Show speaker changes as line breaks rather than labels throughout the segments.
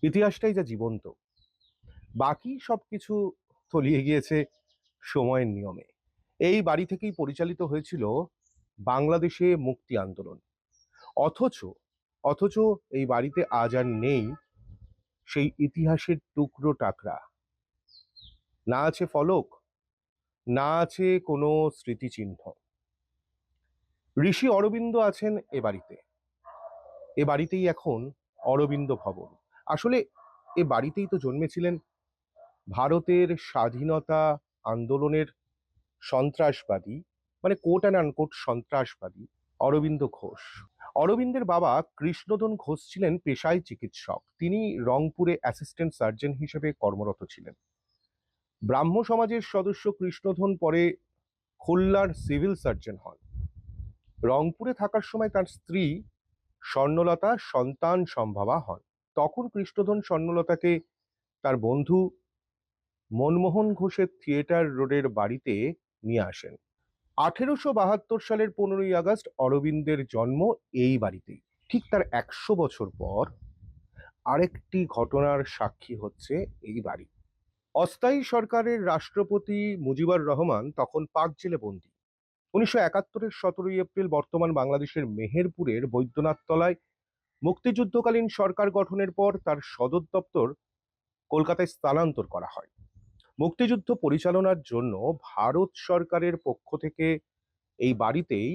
ইতিহাসটাই যা জীবন্ত, বাকি সবকিছু তলিয়ে গিয়েছে সময়ের নিয়মে। এই বাড়ি থেকেই পরিচালিত হয়েছিল বাংলাদেশে মুক্তি আন্দোলন। অথচ অথচ এই বাড়িতে আজ আর নেই সেই ইতিহাসের টুকরো টাকরা। না আছে ফলক, না আছে কোনো স্মৃতিচিহ্ন। ঋষি অরবিন্দ আছেন এ বাড়িতে। এ বাড়িতেই এখন অরবিন্দ ভবন। আসলে এ বাড়িতেই তো জন্মেছিলেন ভারতের স্বাধীনতা আন্দোলনের সন্ত্রাসবাদী, মানে কোট অ্যান্ড আনকোট সন্ত্রাসবাদী অরবিন্দ ঘোষ। অরবিন্দের বাবা কৃষ্ণধন ঘোষ ছিলেন পেশায় চিকিৎসক। তিনি রংপুরে অ্যাসিস্ট্যান্ট সার্জন হিসেবে কর্মরত ছিলেন। ব্রাহ্ম সমাজের সদস্য কৃষ্ণধন পরে খুলনার সিভিল সার্জন হন। রংপুরে থাকার সময় তার স্ত্রী স্বর্ণলতা সন্তান সম্ভবা হন। তখন কৃষ্ণধন স্বর্ণলতাকে তার বন্ধু মনমোহন ঘোষের থিয়েটার রোডের বাড়িতে নিয়ে আসেন। 1872 সালের 15ই আগস্ট অরবিন্দের জন্ম এই বাড়িতেই। ঠিক তার 100 বছর পর আরেকটি ঘটনার সাক্ষী হচ্ছে এই বাড়ি। অস্থায়ী সরকারের রাষ্ট্রপতি মুজিবুর রহমান তখন পাক জেলে বন্দী। 1971-এর 17ই এপ্রিল বর্তমান বাংলাদেশের মেহেরপুরের বৈদ্যনাথ তলায় মুক্তিযুদ্ধকালীন সরকার গঠনের পর তার সদর দপ্তর কলকাতায় স্থানান্তর করা হয়। মুক্তিযুদ্ধ পরিচালনার জন্য ভারত সরকারের পক্ষ থেকে এই বাড়িতেই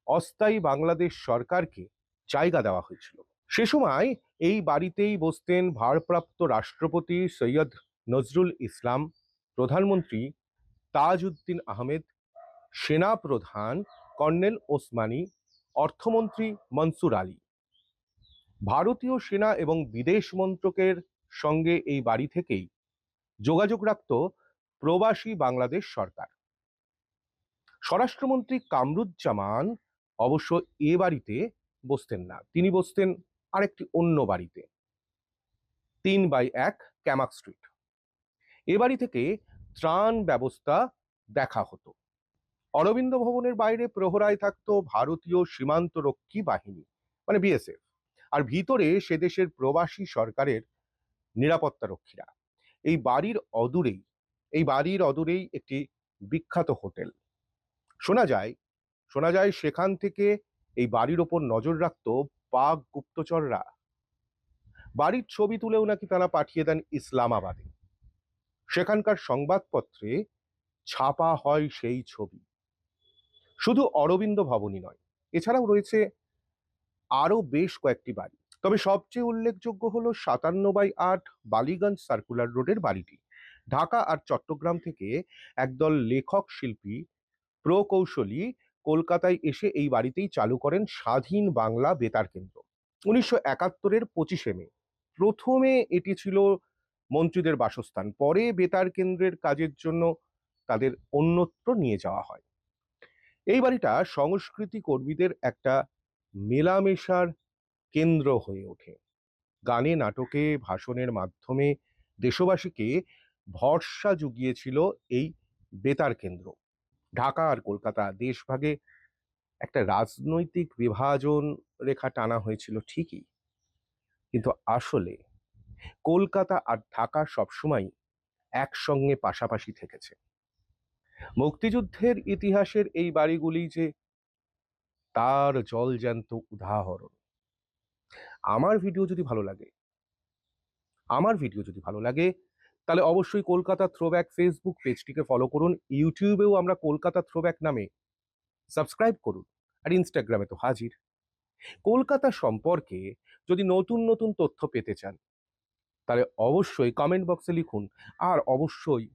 অস্থায়ী বাংলাদেশ সরকারকে জায়গা দেওয়া হয়েছিল। সে সময় এই বাড়িতেই বসতেন ভারপ্রাপ্ত রাষ্ট্রপতি সৈয়দ নজরুল ইসলাম, প্রধানমন্ত্রী তাজউদ্দিন আহমেদ, সেনা প্রধান কর্নেল ওসমানী, অর্থমন্ত্রী মনসুর আলী। ভারতীয় সেনা এবং বিদেশ মন্ত্রকের সঙ্গে এই বাড়ি থেকেই যোগাযোগ রাখত প্রবাসী বাংলাদেশ সরকার। স্বরাষ্ট্রমন্ত্রী কামরুজ্জামান অবশ্য এ বাড়িতে বসতেন না, তিনি বসতেন আরেকটি অন্য বাড়িতে, 3/1 ক্যামাক স্ট্রিট। এ বাড়ি থেকে ত্রাণ ব্যবস্থা দেখা হতো। অরবিন্দ ভবনের বাইরে প্রহরায় থাকতো ভারতীয় সীমান্তরক্ষী বাহিনী, মানে বিএসএফ, আর ভিতরে সে দেশের প্রবাসী সরকারের নিরাপত্তা রক্ষীরা। এই বাড়ির অদূরেই একটি বিখ্যাত হোটেল। শোনা যায় সেখান থেকে এই বাড়ির ওপর নজর রাখতো পাক গুপ্তচররা। বাড়ির ছবি তুলেও নাকি তারা পাঠিয়ে দেন ইসলামাবাদে। সেখানকার সংবাদপত্রে ছাপা হয় সেই ছবি। শুধু অরবিন্দ ভবনই নয়, এছাড়াও রয়েছে আরো বেশ কয়েকটি বাড়ি। তবে সবচেয়ে উল্লেখযোগ্য হলো 57/8 বালিগঞ্জ সার্কুলার রোডের বাড়িটি। ঢাকা আর চট্টগ্রাম থেকে একদল লেখক শিল্পী প্রকৌশলী কলকাতায় এসে এই বাড়িতেই চালু করেন স্বাধীন বাংলা বেতার কেন্দ্র। 1971-এর 25শে মে প্রথমে এটি ছিল মন্ত্রীদের বাসস্থান, পরে বেতার কেন্দ্রের কাজের জন্য তাদের অন্যত্র নিয়ে যাওয়া হয়। এই বাড়িটা সংস্কৃতি কর্মীদের একটা মেলামেশার কেন্দ্র হয়ে ওঠে। গানে, নাটকে, ভাষণের মাধ্যমে দেশবাসীকে ভরসা জুগিয়েছিল এই বেতার কেন্দ্র। ঢাকা আর কলকাতা দেশভাগে একটা রাজনৈতিক বিভাজন রেখা টানা হয়েছিল ঠিকই, কিন্তু আসলে কলকাতা আর ঢাকা সবসময় একসঙ্গে পাশাপাশি থেকেছে। মুক্তিযুদ্ধের ইতিহাসের এই বাড়িগুলি যে তার জলজ্যান্ত উদাহরণ। আমার ভিডিও যদি ভালো লাগে তাহলে অবশ্যই কলকাতা থ্রোব্যাক ফেসবুক পেজটিকে ফলো করুন। ইউটিউবেও আমরা কলকাতা থ্রোব্যাক নামে সাবস্ক্রাইব করুন, আর ইনস্টাগ্রামে তো হাজির। কলকাতা সম্পর্কে যদি নতুন নতুন তথ্য পেতে চান তাহলে অবশ্যই কমেন্ট বক্সে লিখুন, আর অবশ্যই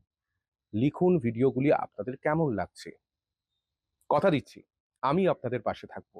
লিখুন ভিডিওগুলি আপনাদের কেমন লাগছে। কথা দিচ্ছি আমি আপনাদের পাশে থাকবো।